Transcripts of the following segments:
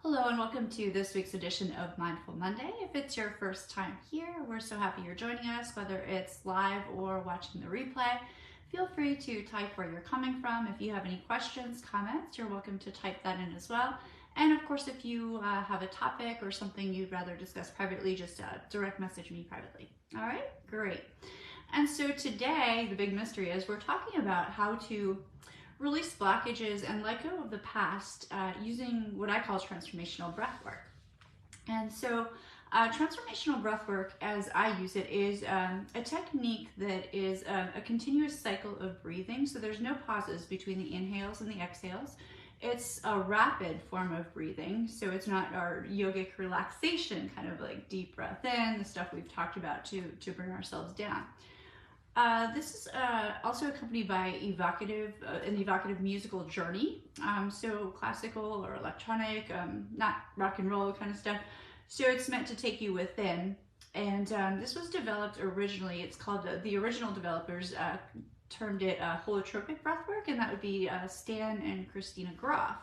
Hello and welcome to this week's edition of Mindful Monday. If it's your first time here, we're so happy you're joining us, whether it's live or watching the replay. Feel free to type where you're coming from. If you have any questions, comments, you're welcome to type that in as well. And of course, if you have a topic or something you'd rather discuss privately, just direct message me privately. All right, great. And so today, the big mystery is we're talking about how to release blockages and let go of the past using what I call transformational breathwork. And so transformational breathwork, as I use it, is a technique that is a continuous cycle of breathing. So there's no pauses between the inhales and the exhales. It's a rapid form of breathing. So it's not our yogic relaxation, kind of like deep breath in, the stuff we've talked about to bring ourselves down. This is also accompanied by an evocative musical journey, so classical or electronic, not rock and roll kind of stuff. So it's meant to take you within, and this was developed originally. It's called, the original developers termed it holotropic breathwork, and that would be Stan and Christina Groff.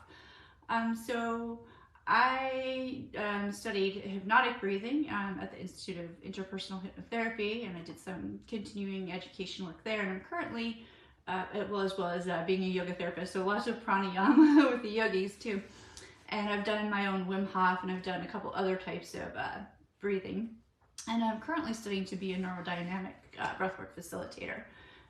So I studied hypnotic breathing at the Institute of Interpersonal Hypnotherapy, and I did some continuing education work there. And I'm currently, as well as being a yoga therapist, so lots of pranayama with the yogis too. And I've done my own Wim Hof, and I've done a couple other types of breathing. And I'm currently studying to be a neurodynamic breathwork facilitator.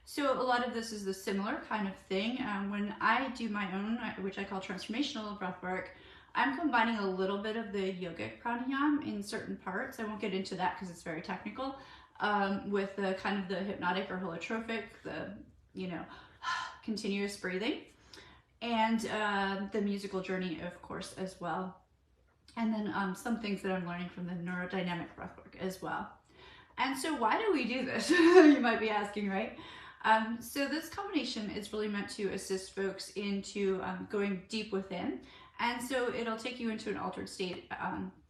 So a lot of this is the similar kind of thing. When I do my own, which I call transformational breathwork, I'm combining a little bit of the yogic pranayama in certain parts. I won't get into that because it's very technical. With the kind of the hypnotic or holotropic, the continuous breathing, and the musical journey, of course, as well. And then some things that I'm learning from the neurodynamic breathwork as well. And so why do we do this? You might be asking, right? So this combination is really meant to assist folks into going deep within. And so it'll take you into an altered state,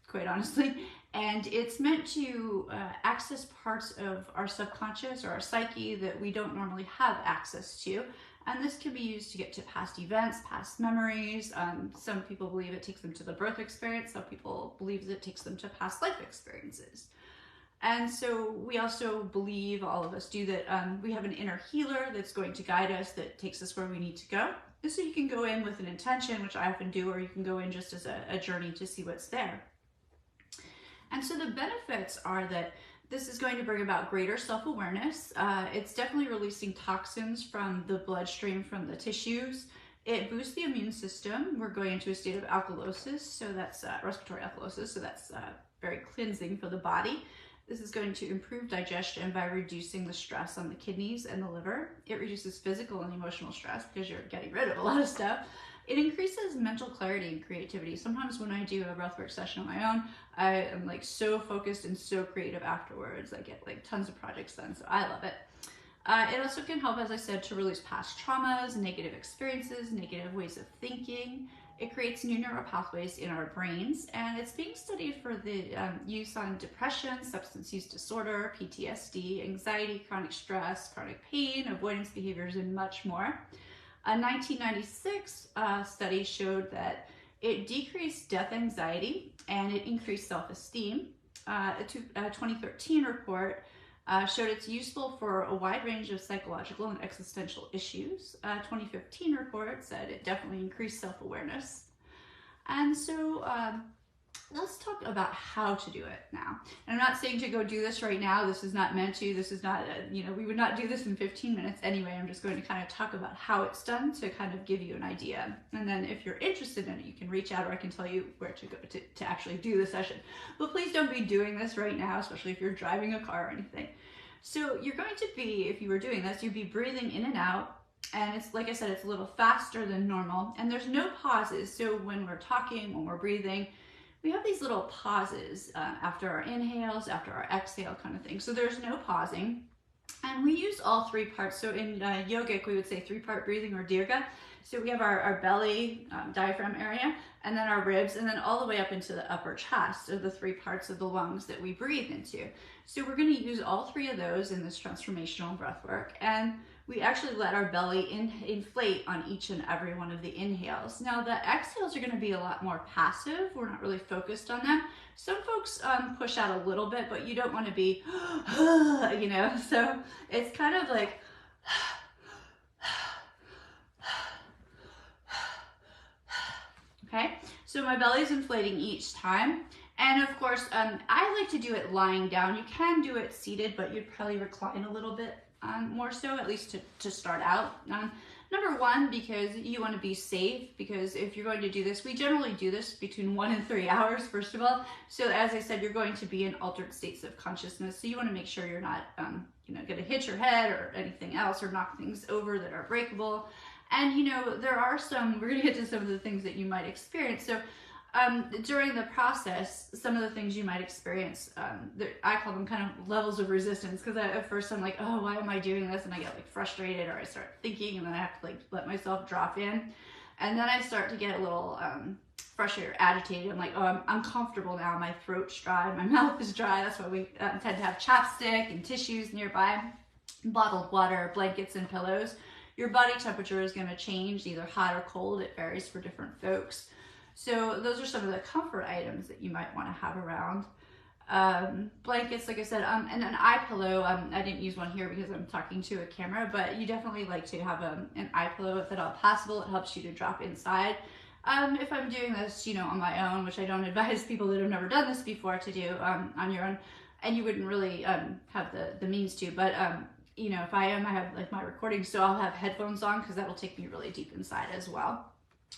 quite honestly. And it's meant to access parts of our subconscious or our psyche that we don't normally have access to. And this can be used to get to past events, past memories. Some people believe it takes them to the birth experience. Some people believe it takes them to past life experiences. And so we also believe, all of us do, that we have an inner healer that's going to guide us, that takes us where we need to go. So you can go in with an intention, which I often do, or you can go in just as a journey to see what's there. And so the benefits are that this is going to bring about greater self-awareness. It's definitely releasing toxins from the bloodstream, from the tissues. It boosts the immune system. We're going into a state of alkalosis, so that's respiratory alkalosis, so that's very cleansing for the body. This is going to improve digestion by reducing the stress on the kidneys and the liver. It reduces physical and emotional stress because you're getting rid of a lot of stuff. It increases mental clarity and creativity. Sometimes when I do a breathwork session on my own, I am like so focused and so creative afterwards. I get like tons of projects done, so I love it. It also can help, as I said, to release past traumas, negative experiences, negative ways of thinking. It creates new neural pathways in our brains, and it's being studied for the use on depression, substance use disorder, PTSD, anxiety, chronic stress, chronic pain, avoidance behaviors, and much more. A 1996 study showed that it decreased death anxiety and it increased self-esteem. A 2013 report showed it's useful for a wide range of psychological and existential issues. A 2015 report said it definitely increased self-awareness. And so let's talk about how to do it now. And I'm not saying to go do this right now. This is not meant to. This is not, we would not do this in 15 minutes anyway. I'm just going to kind of talk about how it's done to kind of give you an idea. And then if you're interested in it, you can reach out, or I can tell you where to go to actually do the session. But please don't be doing this right now, especially if you're driving a car or anything. So you're going to be, if you were doing this, you'd be breathing in and out. And it's, like I said, it's a little faster than normal. And there's no pauses. So when we're talking, when we're breathing, we have these little pauses after our inhales, after our exhale kind of thing. So there's no pausing. And we use all three parts. So in yogic, we would say three-part breathing, or dirga. So we have our belly, diaphragm area, and then our ribs, and then all the way up into the upper chest are the three parts of the lungs that we breathe into. So we're going to use all three of those in this transformational breath work. And we actually let our belly inflate on each and every one of the inhales. Now the exhales are going to be a lot more passive. We're not really focused on them. Some folks push out a little bit, but you don't want to be, you know, so it's kind of like, okay, so my belly's inflating each time. And of course, I like to do it lying down. You can do it seated, but you'd probably recline a little bit more so, at least to start out. Number one, because you want to be safe, because if you're going to do this, we generally do this between 1 and 3 hours, first of all. So as I said, you're going to be in altered states of consciousness. So you want to make sure you're not, you know, going to hit your head or anything else or knock things over that are breakable. And, you know, there are some, we're going to get to some of the things that you might experience. So during the process, some of the things you might experience, I call them kind of levels of resistance, because at first I'm like, oh, why am I doing this? And I get like frustrated, or I start thinking, and then I have to like let myself drop in. And then I start to get a little frustrated or agitated. I'm like, oh, I'm uncomfortable now. My throat's dry, my mouth is dry. That's why we tend to have chapstick and tissues nearby, bottled water, blankets, and pillows. Your body temperature is going to change, either hot or cold. It varies for different folks. So those are some of the comfort items that you might want to have around. Blankets, like I said, and an eye pillow. I didn't use one here because I'm talking to a camera, but you definitely like to have an eye pillow if at all possible. It helps you to drop inside. If I'm doing this, you know, on my own, which I don't advise people that have never done this before to do on your own, and you wouldn't really have the means to, but you know, if I have like my recording, so I'll have headphones on, because that'll take me really deep inside as well.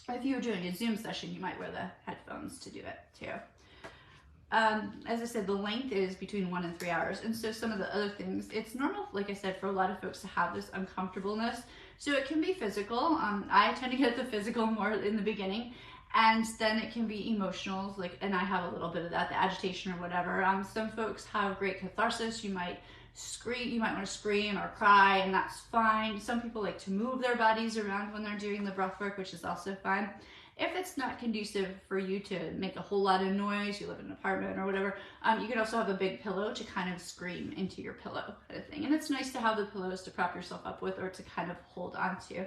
If you were doing a Zoom session, you might wear the headphones to do it too. As I said, the length is between 1 and 3 hours. And so some of the other things, it's normal, like I said, for a lot of folks to have this uncomfortableness. So it can be physical. I tend to get the physical more in the beginning. And then it can be emotional, like, and I have a little bit of that, the agitation or whatever. Some folks have great catharsis. You might scream, you might want to scream or cry, and that's fine. Some people like to move their bodies around when they're doing the breath work, which is also fine. If it's not conducive for you to make a whole lot of noise, you live in an apartment or whatever, you can also have a big pillow to kind of scream into your pillow kind of thing. And it's nice to have the pillows to prop yourself up with or to kind of hold on to.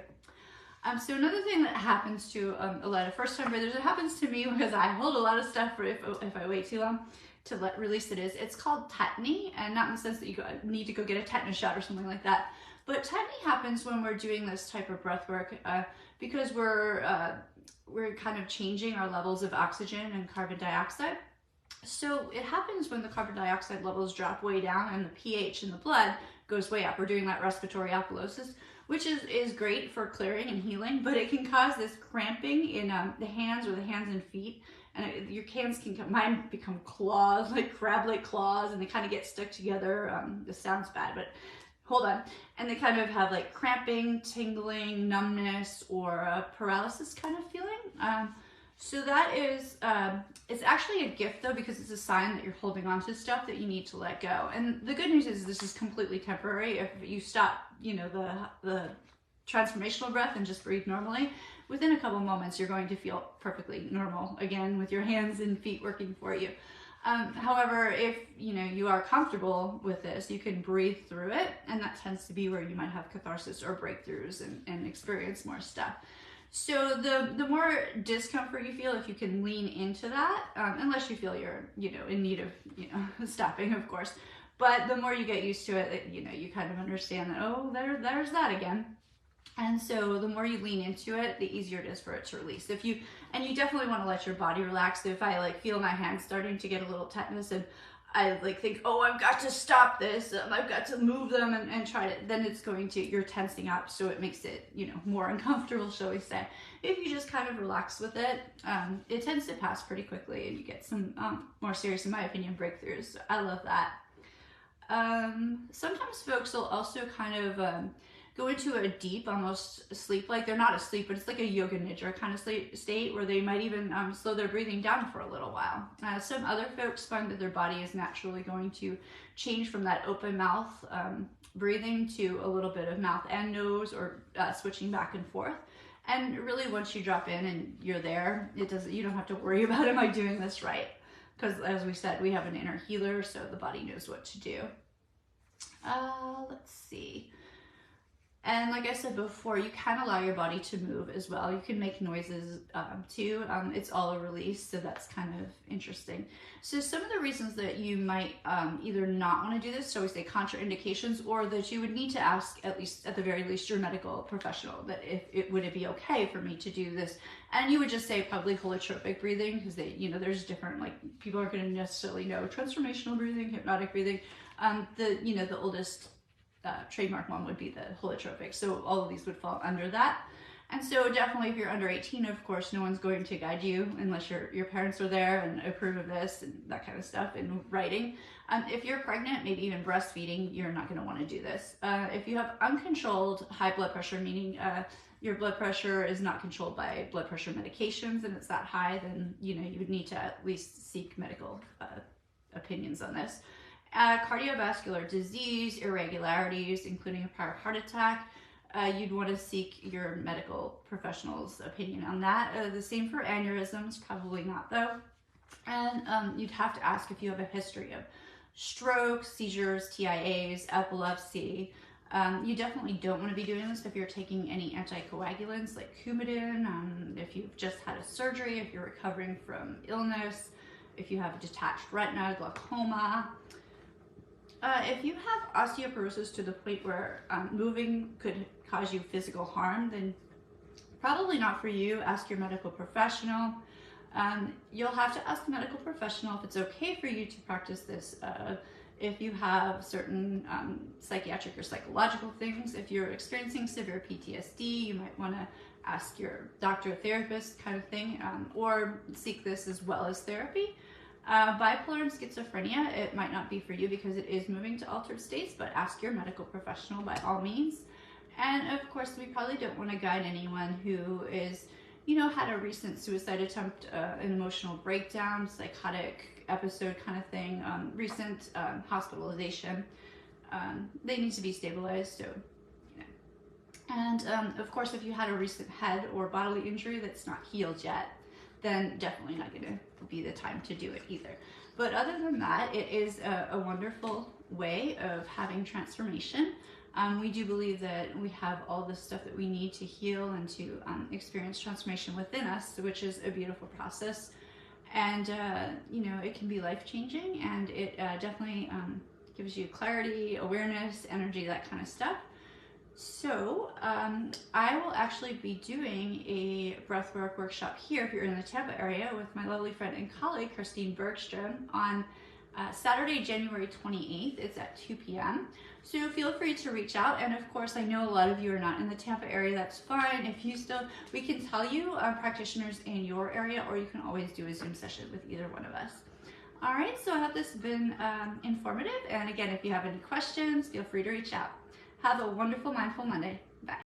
So another thing that happens to a lot of first-time breathers, it happens to me because I hold a lot of stuff for if I wait too long to release it, is it's called tetany, and not in the sense that you need to go get a tetanus shot or something like that. But tetany happens when we're doing this type of breath work because we're kind of changing our levels of oxygen and carbon dioxide. So it happens when the carbon dioxide levels drop way down and the pH in the blood goes way up. We're doing that respiratory alkalosis, which is great for clearing and healing, but it can cause this cramping in the hands or the hands and feet. And your hands mine become claws, like crab-like claws, and they kind of get stuck together. This sounds bad, but hold on. And they kind of have like cramping, tingling, numbness, or a paralysis kind of feeling. So that is, it's actually a gift though, because it's a sign that you're holding on to stuff that you need to let go. And the good news is this is completely temporary. If you stop, you know, the transformational breath and just breathe normally, within a couple moments, you're going to feel perfectly normal again with your hands and feet working for you. However, if you know you are comfortable with this, you can breathe through it, and that tends to be where you might have catharsis or breakthroughs and experience more stuff. So the more discomfort you feel, if you can lean into that, unless you feel you're, you know, in need of, you know, stopping, of course. But the more you get used to it, you know, you kind of understand that, oh, there's that again. And so the more you lean into it, the easier it is for it to release. And you definitely want to let your body relax. If I like feel my hands starting to get a little tetanus and I like think, oh, I've got to stop this, I've got to move them and try to, then it's going to, you're tensing up, so it makes it, you know, more uncomfortable, shall we say. If you just kind of relax with it, it tends to pass pretty quickly, and you get some more serious, in my opinion, breakthroughs. So I love that. Sometimes folks will also kind of go into a deep, almost sleep, like they're not asleep, but it's like a yoga nidra kind of state where they might even slow their breathing down for a little while. Some other folks find that their body is naturally going to change from that open mouth breathing to a little bit of mouth and nose, or switching back and forth. And really, once you drop in and you're there, you don't have to worry about, am I doing this right? Because as we said, we have an inner healer, so the body knows what to do. Let's see. And like I said before, you can allow your body to move as well. You can make noises too. It's all a release, so that's kind of interesting. So some of the reasons that you might either not want to do this, so we say contraindications, or that you would need to ask, at least at the very least, your medical professional, that if it would it be okay for me to do this. And you would just say probably holotropic breathing, because they, there's different, like, people aren't going to necessarily know transformational breathing, hypnotic breathing. The oldest trademark one would be the holotropic. So all of these would fall under that. And so definitely if you're under 18, of course, no one's going to guide you unless your parents are there and approve of this and that kind of stuff in writing. If you're pregnant, maybe even breastfeeding, you're not going to want to do this. If you have uncontrolled high blood pressure, meaning your blood pressure is not controlled by blood pressure medications and it's that high, then you would need to at least seek medical opinions on this. Cardiovascular disease, irregularities, including a prior heart attack, you'd want to seek your medical professional's opinion on that. The same for aneurysms, probably not though. And you'd have to ask if you have a history of strokes, seizures, TIAs, epilepsy. You definitely don't want to be doing this if you're taking any anticoagulants like Coumadin, if you've just had a surgery, if you're recovering from illness, if you have a detached retina, glaucoma. If you have osteoporosis to the point where moving could cause you physical harm, then probably not for you. Ask your medical professional. You'll have to ask the medical professional if it's okay for you to practice this. If you have certain psychiatric or psychological things, if you're experiencing severe PTSD, you might want to ask your doctor or therapist kind of thing, or seek this as well as therapy. Bipolar and schizophrenia, it might not be for you because it is moving to altered states, but ask your medical professional by all means. And of course, we probably don't want to guide anyone who is, had a recent suicide attempt, an emotional breakdown, psychotic episode kind of thing, recent hospitalization. They need to be stabilized, so, And of course, if you had a recent head or bodily injury that's not healed yet, then definitely not going to be the time to do it either. But other than that, it is a wonderful way of having transformation. We do believe that we have all the stuff that we need to heal and to experience transformation within us, which is a beautiful process. And, it can be life-changing, and it definitely gives you clarity, awareness, energy, that kind of stuff. So I will actually be doing a breathwork workshop here if you're in the Tampa area with my lovely friend and colleague Christine Bergstrom on Saturday, January 28th. It's at 2 p.m. So feel free to reach out. And of course, I know a lot of you are not in the Tampa area. That's fine. If you we can tell you practitioners in your area, or you can always do a Zoom session with either one of us. All right, so I hope this has been informative. And again, if you have any questions, feel free to reach out. Have a wonderful Mindful Monday.